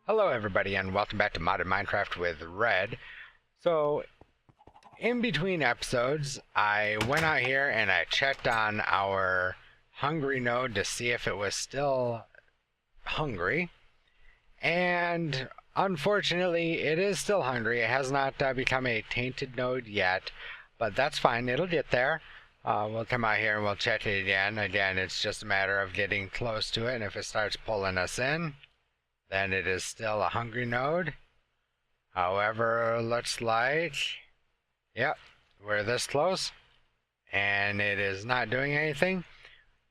Hello everybody and welcome back to Modded Minecraft with Red. So, in between episodes, I went out here and I checked on our hungry node to see if it was still hungry. And unfortunately, it is still hungry. It has not become a tainted node yet, but that's fine, it'll get there. We'll come out here and we'll check it again. Again, it's just a matter of getting close to it, and if it starts pulling us in, then it is still a hungry node. However, looks like, yep, we're this close, and it is not doing anything.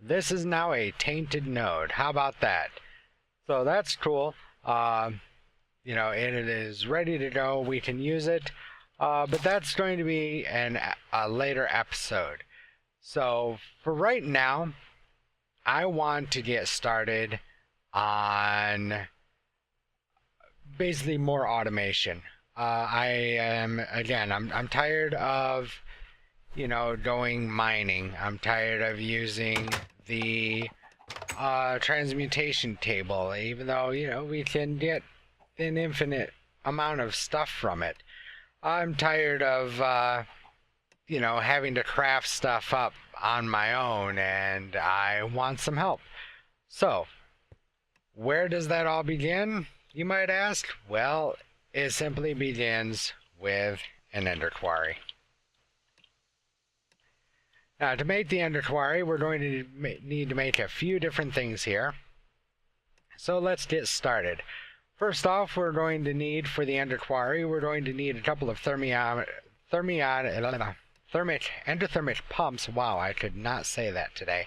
This is now a tainted node. How about that? So that's cool. You know, it is ready to go. We can use it, but that's going to be a later episode. So for right now, I want to get started on basically more automation. I'm tired of, you know, going mining. I'm tired of using the transmutation table, even though, you know, we can get an infinite amount of stuff from it. I'm tired of, you know, having to craft stuff up on my own, and I want some help. So, where does that all begin, you might ask? Well, it simply begins with an ender quarry. Now, to make the ender quarry, we're going to need to make a few different things here. So let's get started. First off, we're going to need, for the ender quarry, we're going to need a couple of endothermic pumps. Wow, I could not say that today.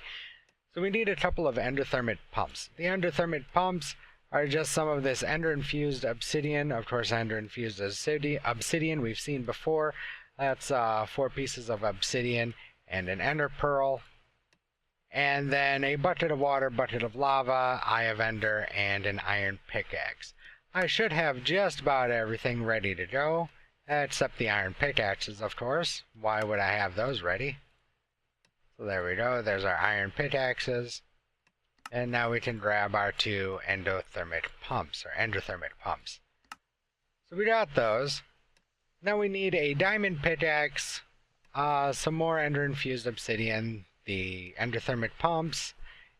So we need a couple of endothermic pumps. The endothermic pumps are just some of this ender-infused obsidian. Of course, ender-infused obsidian we've seen before. That's 4 pieces of obsidian and an ender pearl. And then a bucket of water, bucket of lava, eye of ender, and an iron pickaxe. I should have just about everything ready to go, except the iron pickaxes, of course. Why would I have those ready? So there we go, there's our iron pickaxes. And now we can grab our 2 endothermic pumps, or endothermic pumps. So we got those. Now we need a diamond pickaxe, some more ender-infused obsidian, the endothermic pumps,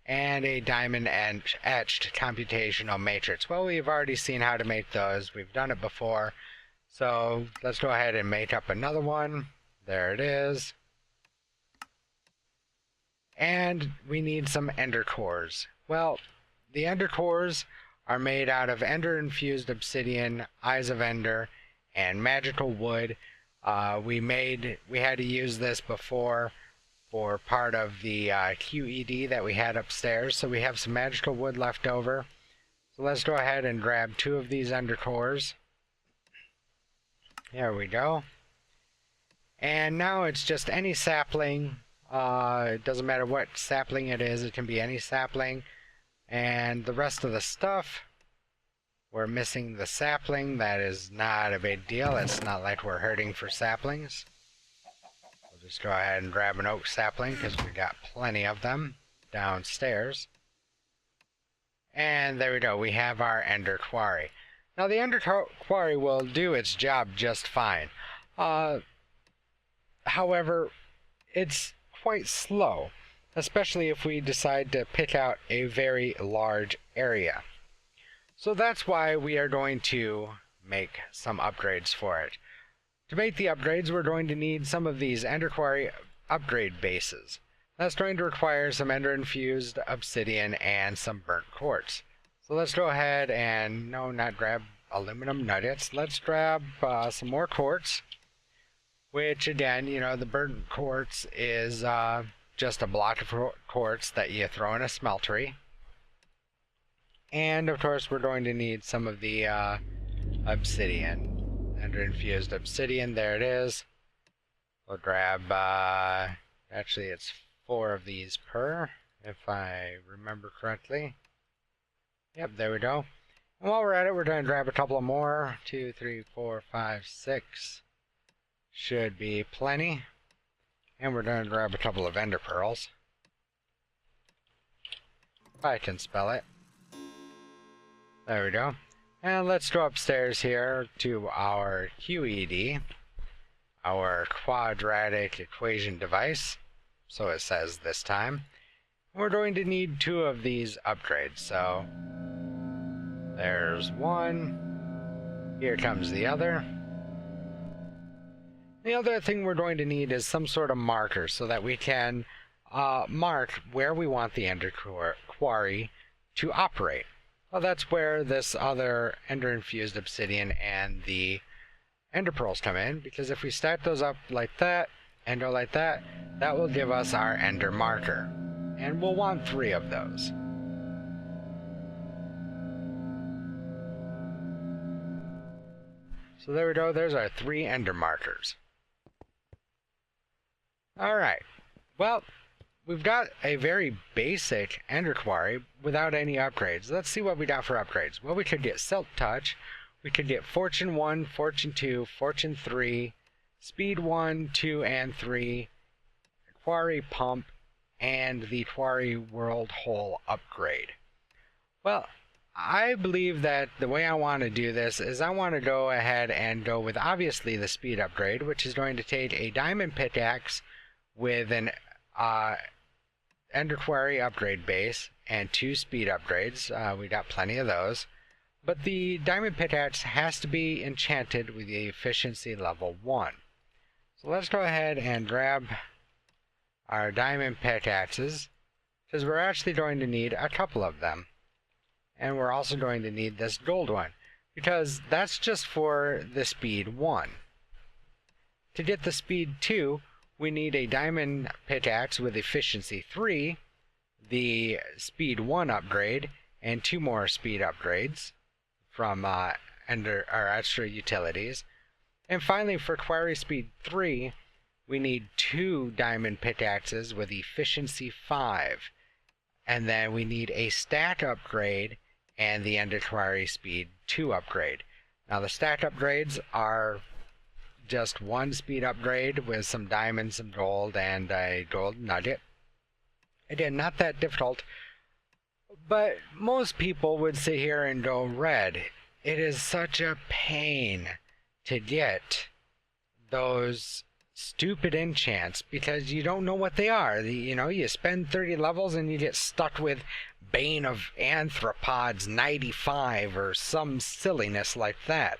and a diamond etched computational matrix. Well, we've already seen how to make those. We've done it before. So let's go ahead and make up another one. There it is. And we need some ender cores. Well, the ender cores are made out of ender-infused obsidian, eyes of ender, and magical wood. We had to use this before for part of the QED that we had upstairs, so we have some magical wood left over. So let's go ahead and grab 2 of these ender cores. There we go. And now it's just any sapling. It doesn't matter what sapling it is, it can be any sapling. And the rest of the stuff, we're missing the sapling. That is not a big deal. It's not like we're hurting for saplings. We'll just go ahead and grab an oak sapling because we got plenty of them downstairs. And there we go, we have our ender quarry. Now the ender quarry will do its job just fine. However, it's quite slow, especially if we decide to pick out a very large area. So that's why we are going to make some upgrades for it. To make the upgrades, we're going to need some of these ender quarry upgrade bases. That's going to require some ender-infused obsidian and some burnt quartz. So let's go ahead and, no, not grab aluminum nuggets. Let's grab some more quartz. Which, again, you know, the burnt quartz is just a block of quartz that you throw in a smeltery. And, of course, we're going to need some of the obsidian. Ender-infused obsidian, there it is. We'll grab, actually it's 4 of these per, if I remember correctly. Yep, there we go. And while we're at it, we're going to grab a couple of more. 2, 3, 4, 5, 6. Should be plenty. And we're going to grab a couple of ender pearls. If I can spell it. There we go. And let's go upstairs here to our QED, our quadratic equation device, so it says this time. We're going to need 2 of these upgrades, so there's one, here comes the other. The other thing we're going to need is some sort of marker so that we can mark where we want the Ender Quarry to operate. Well, that's where this other Ender Infused Obsidian and the Ender Pearls come in, because if we stack those up like that and go like that, that will give us our Ender marker. And we'll want 3 of those. So there we go, there's our 3 Ender markers. Alright, well, we've got a very basic Ender Quarry without any upgrades. Let's see what we got for upgrades. Well, we could get Silk Touch, we could get Fortune 1, Fortune 2, Fortune 3, Speed 1, 2, and 3, Quarry Pump, and the Quarry World Hole upgrade. Well, I believe that the way I want to do this is I want to go ahead and go with obviously the speed upgrade, which is going to take a diamond pickaxe with an Ender Quarry upgrade base and 2 speed upgrades. We got plenty of those. But the diamond pickaxe has to be enchanted with the efficiency level 1. So let's go ahead and grab our diamond pickaxes, because we're actually going to need a couple of them. And we're also going to need this gold one, because that's just for the speed 1. To get the speed 2, we need a diamond pickaxe with efficiency 3, the speed 1 upgrade, and 2 more speed upgrades from Ender or extra utilities. And finally, for Quarry Speed 3, we need 2 diamond pickaxes with efficiency 5. And then we need a stack upgrade and the Ender Quarry Speed 2 upgrade. Now the stack upgrades are just 1 speed upgrade with some diamonds, some gold, and a gold nugget. Again, not that difficult, but most people would sit here and go red. It is such a pain to get those stupid enchants because you don't know what they are. You spend 30 levels and you get stuck with Bane of Anthropods 95 or some silliness like that.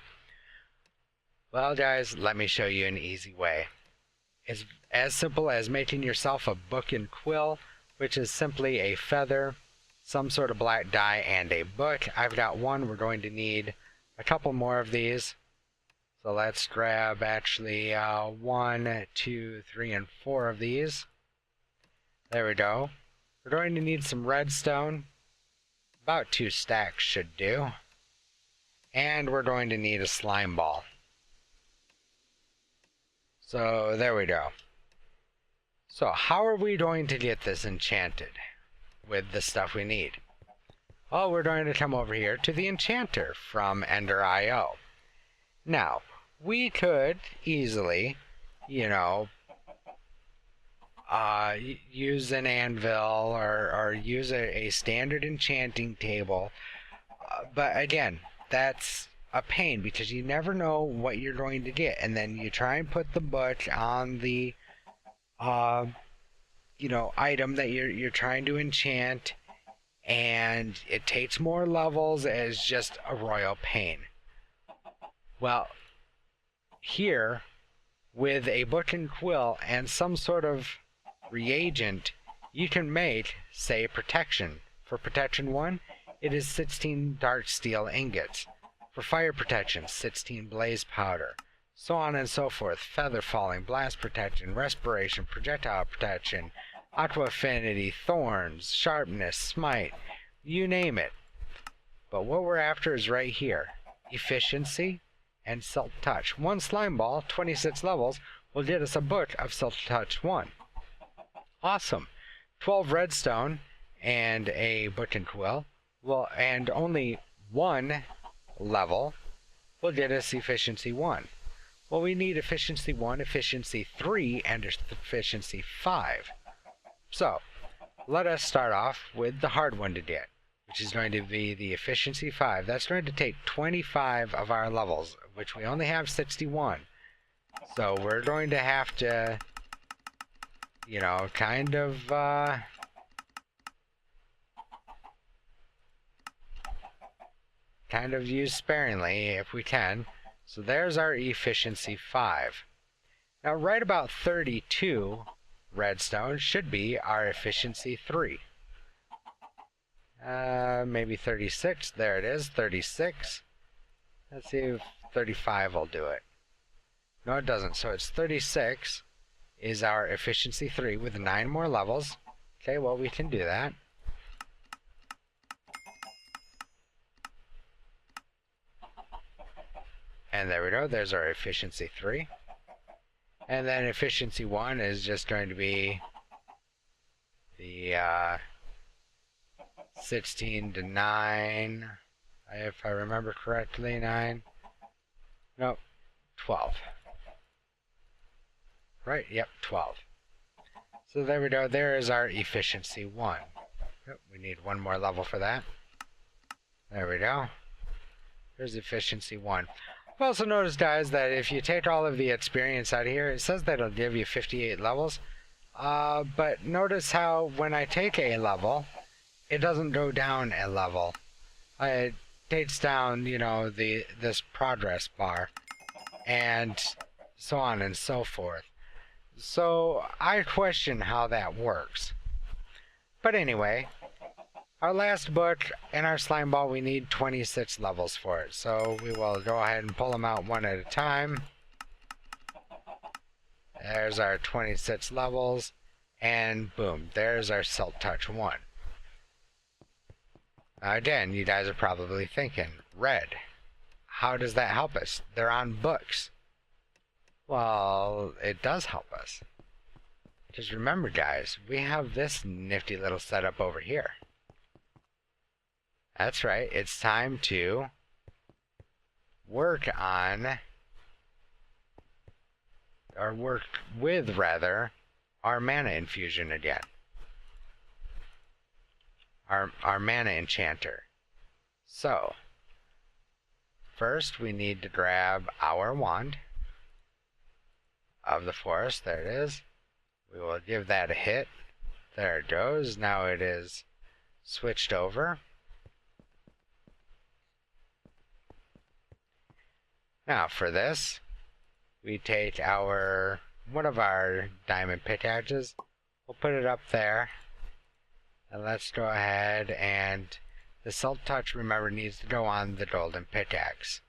Well guys, let me show you an easy way. It's as simple as making yourself a book and quill, which is simply a feather, some sort of black dye, and a book. I've got one. We're going to need a couple more of these. So let's grab actually 1, 2, 3, and 4 of these. There we go. We're going to need some redstone. About 2 stacks should do. And we're going to need a slime ball. So there we go. So how are we going to get this enchanted with the stuff we need? Well, we're going to come over here to the enchanter from Ender.io. Now, we could easily, use an anvil or use a standard enchanting table. But again, that's a pain because you never know what you're going to get. And then you try and put the book on the, item that you're trying to enchant. And it takes more levels as just a royal pain. Well, here, with a book and quill and some sort of reagent, you can make, say, protection. For protection 1, it is 16 dark steel ingots. For fire protection, 16 blaze powder. So on and so forth. Feather falling, blast protection, respiration, projectile protection, aqua affinity, thorns, sharpness, smite, you name it. But what we're after is right here. Efficiency and Silk Touch. 1 slime ball, 26 levels, will get us a book of Silk Touch 1. Awesome. 12 redstone and a book and quill. Well, and only 1 level will get us efficiency 1. Well, we need efficiency 1, efficiency 3, and efficiency 5. So, let us start off with the hard one to get, which is going to be the efficiency 5. That's going to take 25 of our levels, which we only have 61. So we're going to have to, you know, kind of use sparingly if we can. So there's our efficiency 5. Now right about 32 redstone should be our efficiency 3. Maybe 36. There it is, 36. Let's see if 35 will do it. No, it doesn't. So it's 36 is our efficiency 3 with 9 more levels. Okay, well, we can do that. And there we go. There's our efficiency 3. And then efficiency 1 is just going to be the 16 to 9, if I remember correctly, 9. Nope, 12. Right, yep, 12. So there we go, there is our efficiency 1. Yep, we need one more level for that. There we go. There's efficiency 1. I've also noticed, guys, that if you take all of the experience out of here, it says that it'll give you 58 levels. But notice how when I take a level, it doesn't go down a level. It takes down, you know, this progress bar, and so on and so forth. So I question how that works. But anyway, our last book and our slime ball, we need 26 levels for it. So we will go ahead and pull them out one at a time. There's our 26 levels, and boom, there's our Silk Touch 1. Again, you guys are probably thinking, Red, how does that help us? They're on books. Well, it does help us. Just remember, guys, we have this nifty little setup over here. That's right, it's time to work on, or work with, rather, our mana infusion again. Our mana enchanter. So, first we need to grab our wand of the forest. There it is. We will give that a hit. There it goes. Now it is switched over. Now for this, we take one of our diamond pickaxes. We'll put it up there. And let's go ahead, and the Silk Touch, remember, needs to go on the golden pickaxe.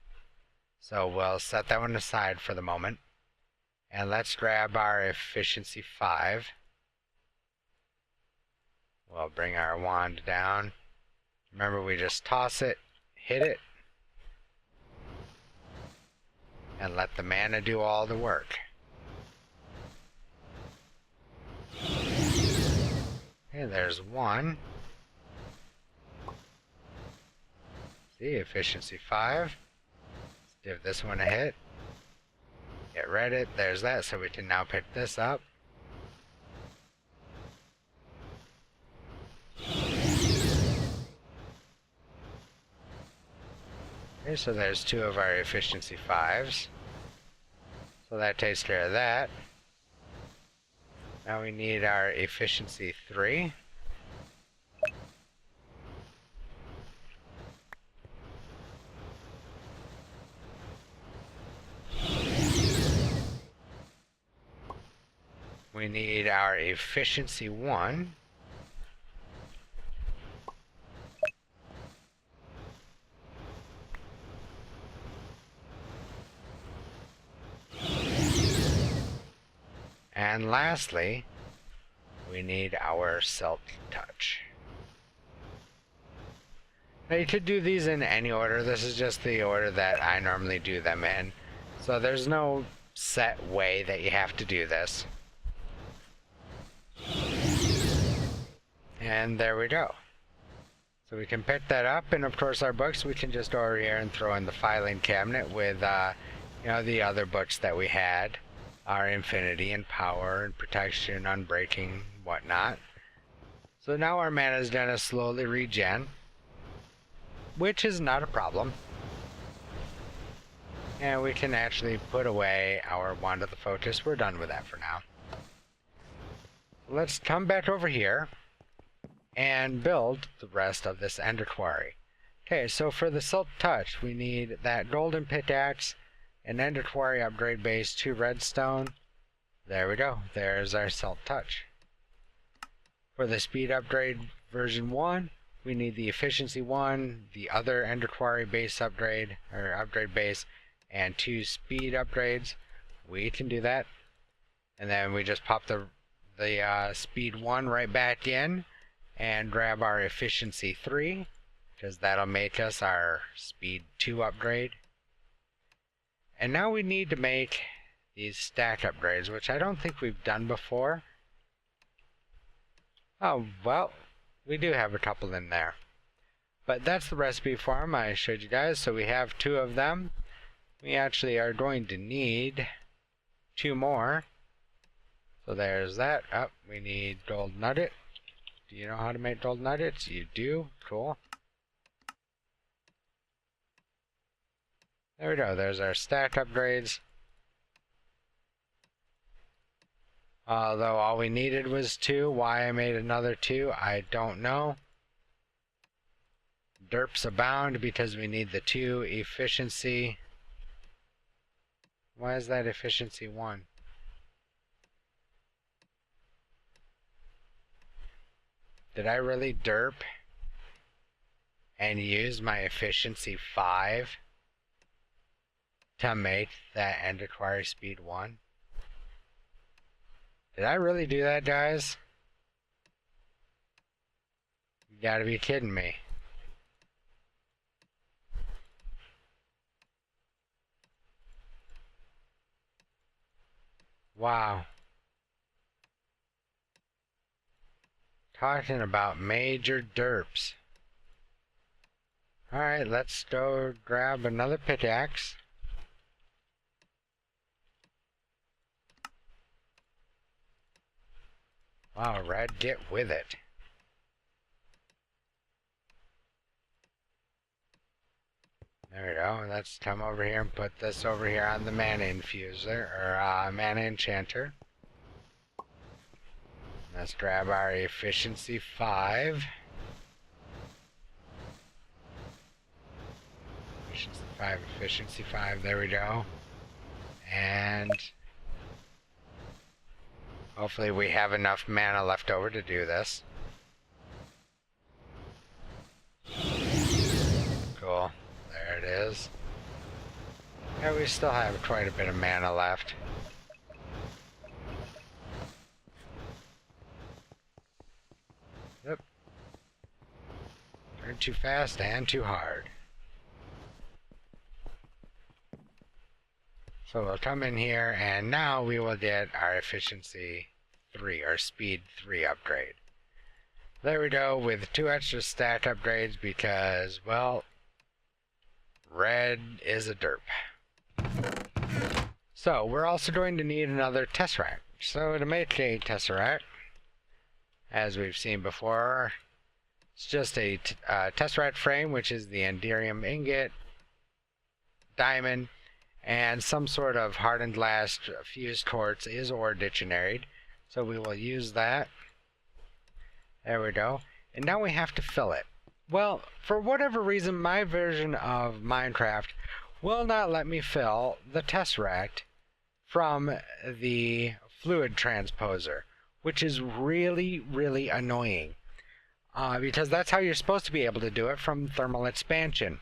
So we'll set that one aside for the moment. And let's grab our efficiency 5. We'll bring our wand down. Remember, we just toss it, hit it, and let the mana do all the work. Okay, there's one. See, efficiency 5. Let's give this one a hit. Get rid of it. There's that, so we can now pick this up. Okay, so there's 2 of our efficiency 5s. So that takes care of that. Now we need our efficiency 3. We need our efficiency 1. And lastly, we need our Silk Touch. Now you could do these in any order. This is just the order that I normally do them in. So there's no set way that you have to do this. And there we go. So we can pick that up, and of course our books we can just go over here and throw in the filing cabinet with you know, the other books that we had. Our Infinity and Power and Protection, Unbreaking, whatnot. So now our mana is gonna slowly regen. which is not a problem. And we can actually put away our Wand of the Focus. We're done with that for now. Let's come back over here and build the rest of this Ender Quarry. Okay, so for the Silk Touch, we need that golden pickaxe, an Ender Quarry upgrade base, 2 redstone. There we go. There's our Silk Touch. For the speed upgrade version 1, we need the efficiency 1, the other Ender Quarry base upgrade, or upgrade base, and 2 speed upgrades. We can do that. And then we just pop the speed 1 right back in and grab our efficiency 3, because that'll make us our speed 2 upgrade. And now we need to make these stack upgrades, which I don't think we've done before. Oh, well, we do have a couple in there. But that's the recipe for them I showed you guys, so we have 2 of them. We actually are going to need 2 more. So there's that. Oh, we need gold nugget. Do you know how to make gold nuggets? You do? Cool. There we go. There's our stack upgrades. Although all we needed was 2. Why I made another 2, I don't know. Derps abound because we need the 2 efficiency. Why is that efficiency 1? Did I really derp and use my efficiency 5 to make that Ender Quarry speed 1? Did I really do that, guys? You gotta be kidding me. Wow. Talking about major derps. Alright, let's go grab another pickaxe. Wow, Red, get with it. There we go. Let's come over here and put this over here on the mana infuser, or mana enchanter. Let's grab our efficiency 5. Efficiency 5, there we go. And hopefully we have enough mana left over to do this. Cool. There it is. Yeah, we still have quite a bit of mana left. Yep. Turn too fast and too hard. So we'll come in here, and now we will get our efficiency 3, or speed 3 upgrade. There we go, with 2 extra stack upgrades because, well, Red is a derp. So we're also going to need another tesseract. So to make a tesseract, as we've seen before, it's just a tesseract frame, which is the enderium ingot, diamond, and some sort of hardened glass fused quartz is ore dictionary. So we will use that. There we go. And now we have to fill it. Well, for whatever reason, my version of Minecraft will not let me fill the tesseract from the fluid transposer, which is really, really annoying. Because that's how you're supposed to be able to do it, from thermal expansion.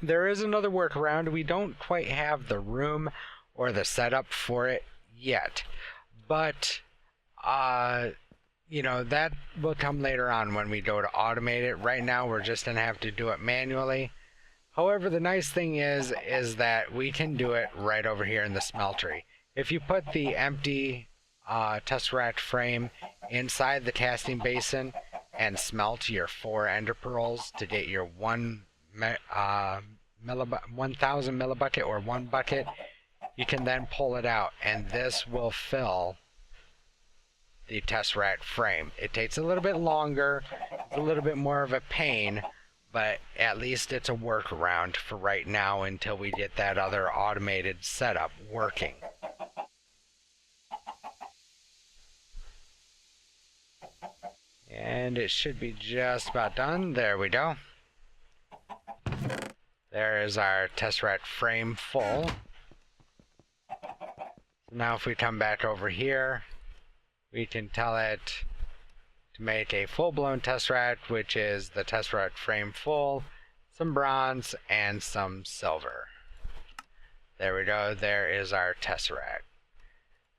There is another workaround. We don't quite have the room or the setup for it yet. But, you know, that will come later on when we go to automate it. Right now, we're just going to have to do it manually. However, the nice thing is that we can do it right over here in the smeltery. If you put the empty tesseract frame inside the casting basin and smelt your 4 ender pearls to get your 1000 millibucket or 1 bucket, you can then pull it out, and this will fill the tesseract frame. It takes a little bit longer, it's a little bit more of a pain, but at least it's a workaround for right now until we get that other automated setup working. And it should be just about done. There we go. There is our tesseract frame full. Now if we come back over here, we can tell it to make a full-blown tesseract, which is the tesseract frame full, some bronze, and some silver. There we go. There is our tesseract.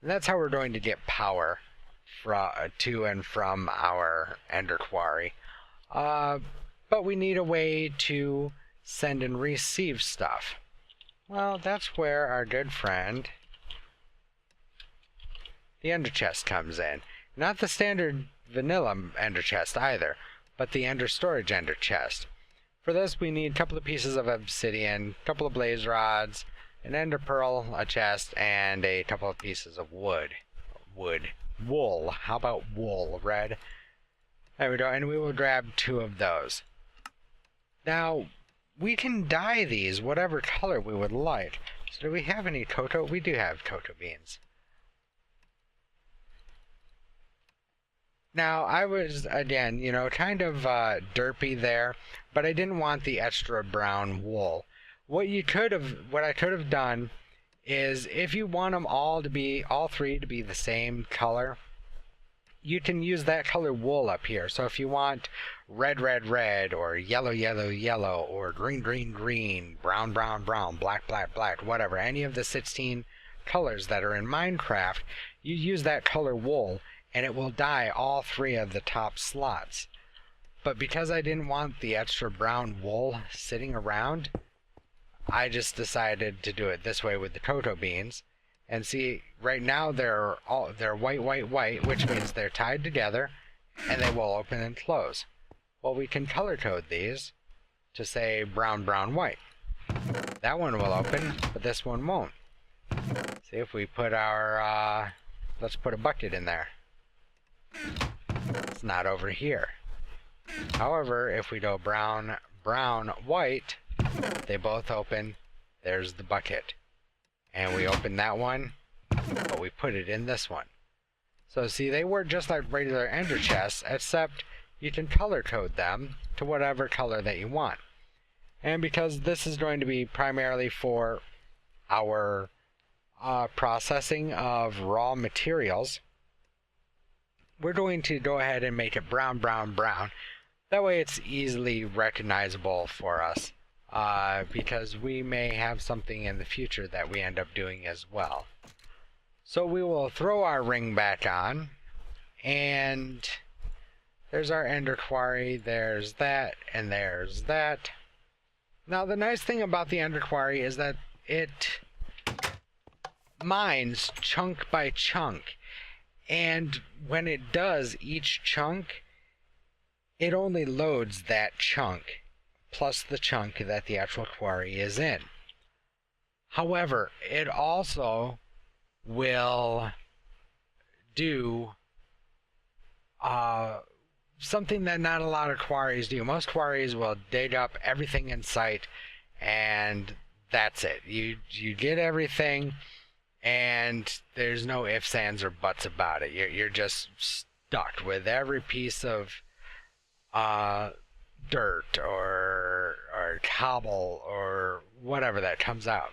And that's how we're going to get power to and from our Ender Quarry. But we need a way to send and receive stuff. Well, that's where our good friend, the Ender Chest, comes in. Not the standard vanilla Ender Chest either, but the Ender Storage Ender Chest. For this, we need a couple of pieces of obsidian, a couple of blaze rods, an Ender Pearl, a chest, and a couple of pieces of wood. Wool. How about wool, Red? There we go, and we will grab 2 of those. Now, we can dye these whatever color we would like. So do we have any cocoa? We do have cocoa beans. Now, I was, again, kind of derpy there, but I didn't want the extra brown wool. What I could have done is, if you want them all 3 to be the same color, you can use that color wool up here. So if you want red, red, red, or yellow, yellow, yellow, or green, green, green, brown, brown, brown, black, black, black, whatever, any of the 16 colors that are in Minecraft, you use that color wool, and it will dye all 3 of the top slots. But because I didn't want the extra brown wool sitting around, I just decided to do it this way with the cocoa beans. And see, right now they're white, white, white, which means they're tied together, and they will open and close. Well, we can color code these to say brown, brown, white. That one will open, but this one won't. See, if we put our, let's put a bucket in there. It's not over here. However, if we go brown, brown, white, they both open. There's the bucket. And we open that one, but we put it in this one. So see, they work just like regular Ender chests, except you can color code them to whatever color that you want. And because this is going to be primarily for our processing of raw materials, we're going to go ahead and make it brown, brown, brown. That way it's easily recognizable for us, because we may have something in the future that we end up doing as well. So we will throw our ring back on, and there's our Ender Quarry, there's that, and there's that. Now the nice thing about the Ender Quarry is that it mines chunk by chunk, and when it does each chunk, it only loads that chunk plus the chunk that the actual quarry is in. However, it also will do something that not a lot of quarries do. Most quarries will dig up everything in sight, and that's it. You get everything, and there's no ifs, ands, or buts about it. You're just stuck with every piece of dirt or cobble or whatever that comes out.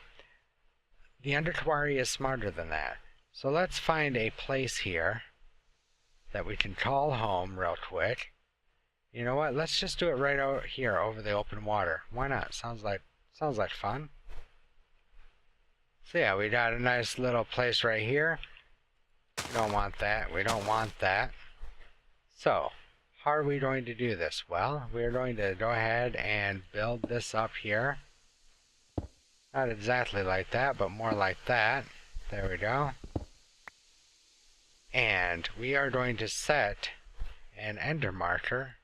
The Ender Quarry is smarter than that. So let's find a place here that we can call home real quick. You know what? Let's just do it right out here over the open water. Why not? Sounds like fun. So yeah, we got a nice little place right here. We don't want that. We don't want that. So how are we going to do this? Well, we're going to go ahead and build this up here. Not exactly like that, but more like that. There we go. And we are going to set an ender marker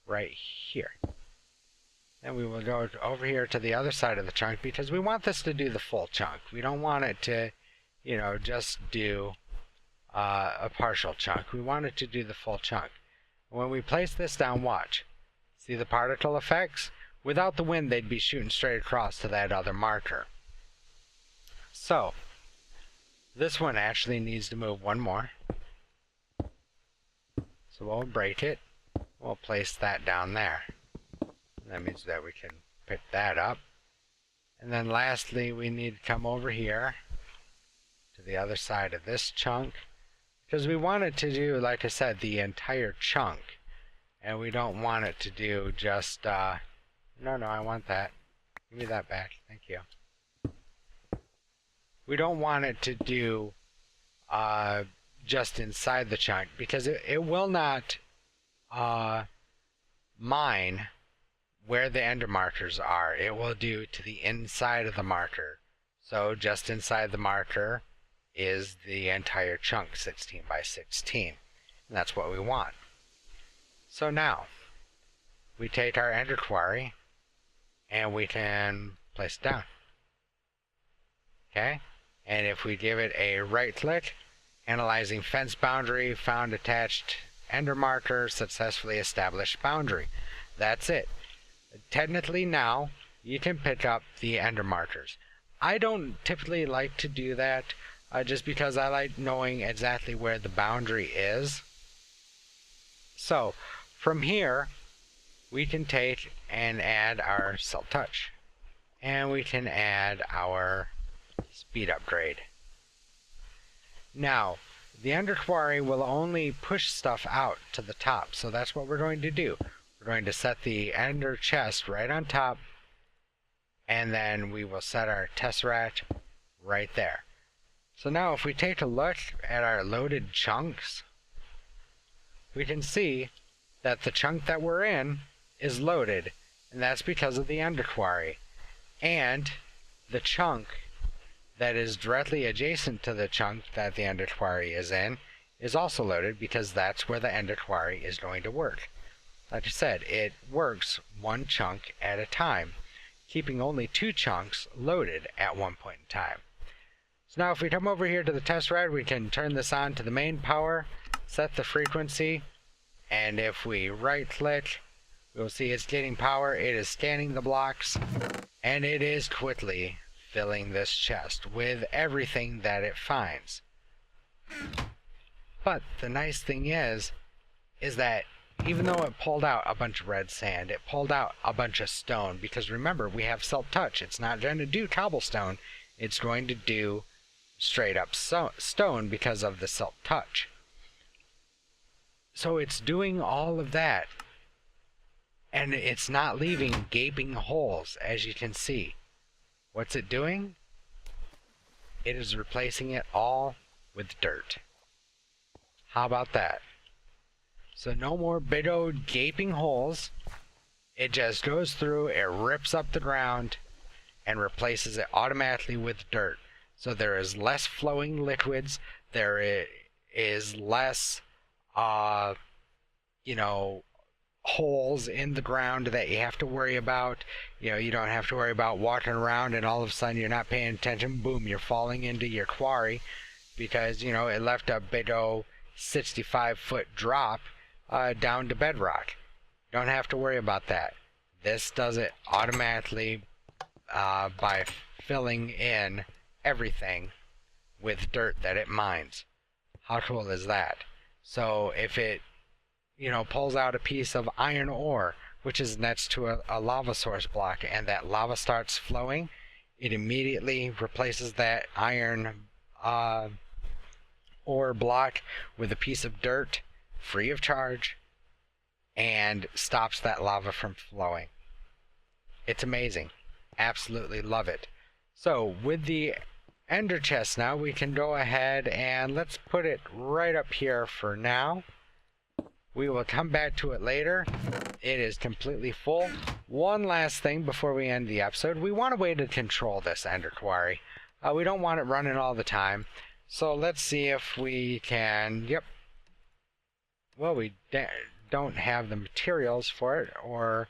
right here. Then we will go over here to the other side of the chunk, because we want this to do the full chunk. We don't want it to, just do a partial chunk. We want it to do the full chunk. When we place this down, watch. See the particle effects? Without the wind, they'd be shooting straight across to that other marker. So, this one actually needs to move one more. So we'll break it. We'll place that down there. That means that we can pick that up. And then lastly, we need to come over here to the other side of this chunk, because we want it to do, like I said, the entire chunk. And we don't want it to do just, no, I want that. Give me that back. Thank you. We don't want it to do just inside the chunk, because it will not mine where the ender markers are. It will do to the inside of the marker. So just inside the marker is the entire chunk, 16 by 16. And that's what we want. So now, we take our ender quarry, and we can place it down. Okay? And if we give it a right click, analyzing fence boundary, found attached ender marker, successfully established boundary. That's it. Technically now, you can pick up the ender markers. I don't typically like to do that, just because I like knowing exactly where the boundary is. So, from here, we can take and add our silk touch. And we can add our speed upgrade. Now, the ender quarry will only push stuff out to the top, so that's what we're going to do. We're going to set the ender chest right on top, and then we will set our tesseract right there. So now if we take a look at our loaded chunks, we can see that the chunk that we're in is loaded, and that's because of the ender quarry. And the chunk that is directly adjacent to the chunk that the ender quarry is in is also loaded, because that's where the ender quarry is going to work. Like I said, it works one chunk at a time, keeping only 2 chunks loaded at one point in time. So now if we come over here to the tesseract, we can turn this on to the main power, set the frequency, and if we right click, we'll see it's getting power. It is scanning the blocks, and it is quickly filling this chest with everything that it finds. But the nice thing is that even though it pulled out a bunch of red sand, it pulled out a bunch of stone, because remember, we have silk touch. It's not going to do cobblestone, it's going to do straight up stone because of the silk touch. So it's doing all of that, and it's not leaving gaping holes, as you can see. What's it doing? It is replacing it all with dirt. How about that? So no more big old gaping holes. It just goes through, it rips up the ground, and replaces it automatically with dirt. So there is less flowing liquids, there is less, holes in the ground that you have to worry about. You don't have to worry about walking around and all of a sudden you're not paying attention, boom, you're falling into your quarry because, it left a big old 65-foot drop down to bedrock. Don't have to worry about that. This does it automatically by filling in everything with dirt that it mines. How cool is that? So if it pulls out a piece of iron ore, which is next to a lava source block, and that lava starts flowing, it immediately replaces that iron ore block with a piece of dirt, free of charge, and stops that lava from flowing. It's amazing. Absolutely love it. So with the ender chest now, we can go ahead and let's put it right up here for now. We will come back to it later. It is completely full. One last thing before we end the episode. We want a way to control this ender quarry. We don't want it running all the time. So let's see if we can... Yep. Well, we don't have the materials for it, or...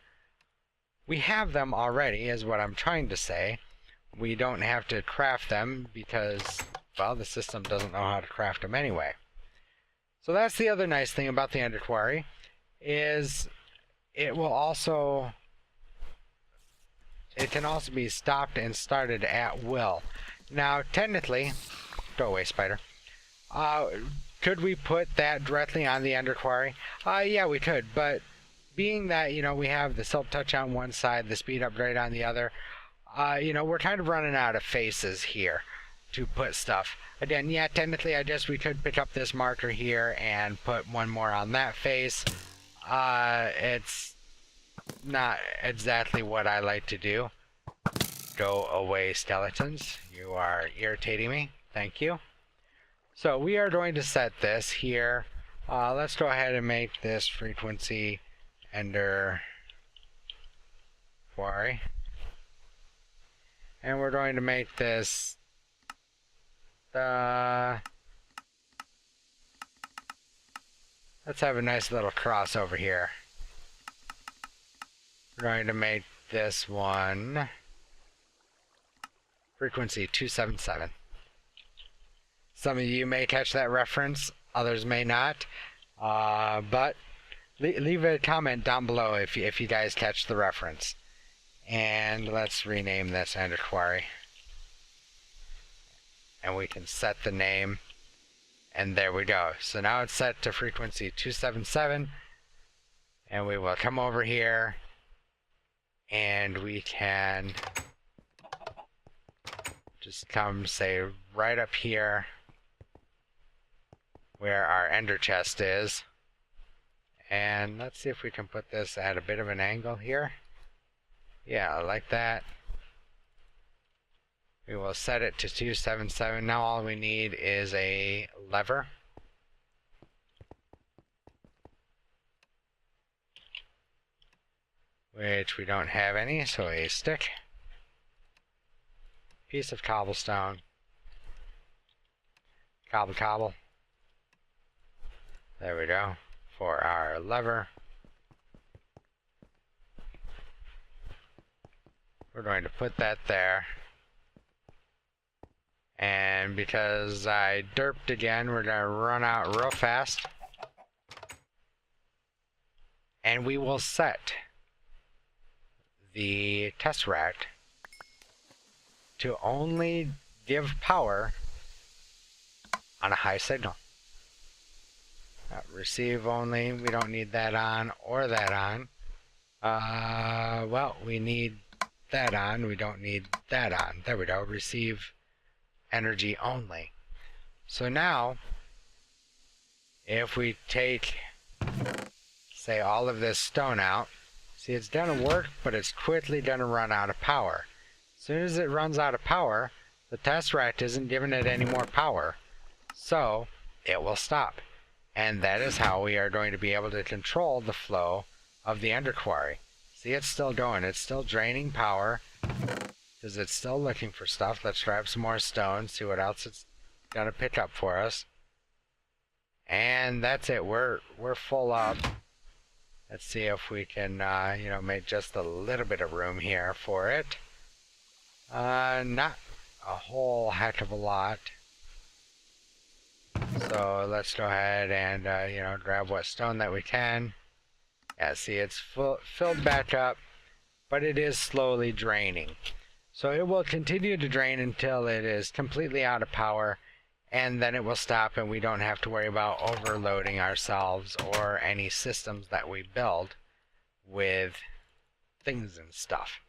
We have them already, is what I'm trying to say. We don't have to craft them because, well, the system doesn't know how to craft them anyway. So that's the other nice thing about the ender quarry, is it can also be stopped and started at will. Now, technically, go away, spider. Could we put that directly on the Ender Quarry? Yeah, we could, but being that, we have the Silk Touch on one side, the Speed Upgrade on the other, we're kind of running out of faces here to put stuff. Again, yeah, technically, I guess we could pick up this marker here and put one more on that face. It's not exactly what I like to do. Go away, skeletons. You are irritating me. Thank you. So we are going to set this here. Let's go ahead and make this frequency Ender Quarry. And we're going to make this let's have a nice little crossover here. We're going to make this one frequency 277. Some of you may catch that reference, others may not, but leave a comment down below if you guys catch the reference. And let's rename this Ender Quarry. And we can set the name, and there we go. So now it's set to frequency 277, and we will come over here, and we can just come, say, right up here where our ender chest is. And let's see if we can put this at a bit of an angle here. Yeah, like that. We will set it to 277. Now all we need is a lever. Which we don't have any, so a stick. Piece of cobblestone. Cobble cobble. There we go. For our lever. We're going to put that there. And because I derped again, we're going to run out real fast. And we will set the Tesseract to only give power on a high signal. Receive only, we don't need that on or that on. Well, we need that on, we don't need that on. There we go, receive energy only. So now, if we take, say, all of this stone out, see, it's gonna work, but it's quickly gonna run out of power. As soon as it runs out of power, the Tesseract isn't giving it any more power, so it will stop. And that is how we are going to be able to control the flow of the Ender Quarry. See, it's still going, it's still draining power, because it's still looking for stuff. Let's grab some more stone, see what else it's gonna pick up for us. And that's it, we're full up. Let's see if we can, make just a little bit of room here for it. Not a whole heck of a lot. So let's go ahead and, grab what stone that we can. Yeah, see, it's filled back up, but it is slowly draining. So it will continue to drain until it is completely out of power, and then it will stop and we don't have to worry about overloading ourselves or any systems that we build with things and stuff.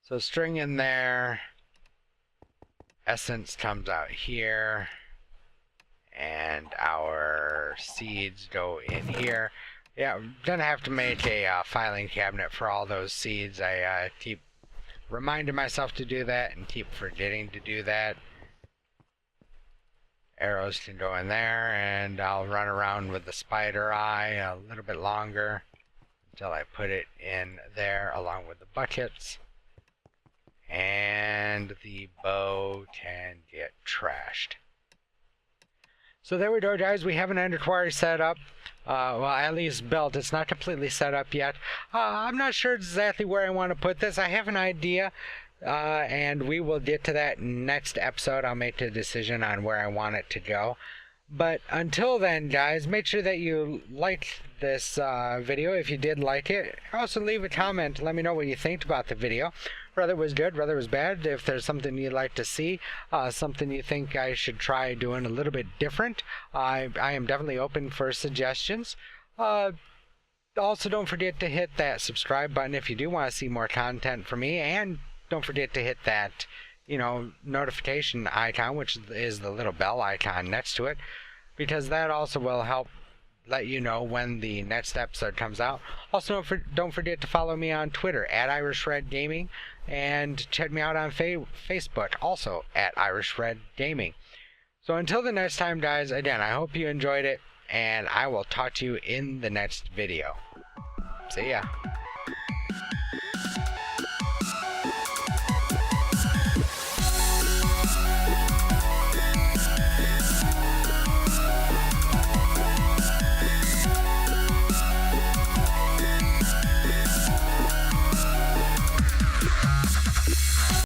So string in there, essence comes out here, and our seeds go in here. Yeah, I'm gonna have to make a filing cabinet for all those seeds. I keep reminding myself to do that and keep forgetting to do that. Arrows can go in there, and I'll run around with the spider eye a little bit longer until I put it in there along with the buckets. And the bow can get trashed. So there we go, guys. We have an Ender Quarry set up. Well, at least built. It's not completely set up yet. I'm not sure exactly where I want to put this. I have an idea, and we will get to that next episode. I'll make a decision on where I want it to go. But until then, guys, make sure that you liked this video if you did like it. Also leave a comment, let me know what you think about the video, whether it was good, whether it was bad, if there's something you'd like to see, something you think I should try doing a little bit different. I am definitely open for suggestions. Also, don't forget to hit that subscribe button if you do want to see more content from me, and don't forget to hit that notification icon, which is the little bell icon next to it, because that also will help let you know when the next episode comes out. Also, don't forget to follow me on Twitter at IrishRedGaming, and check me out on Facebook, also at IrishRedGaming. So until the next time, guys, again, I hope you enjoyed it, and I will talk to you in the next video. See ya.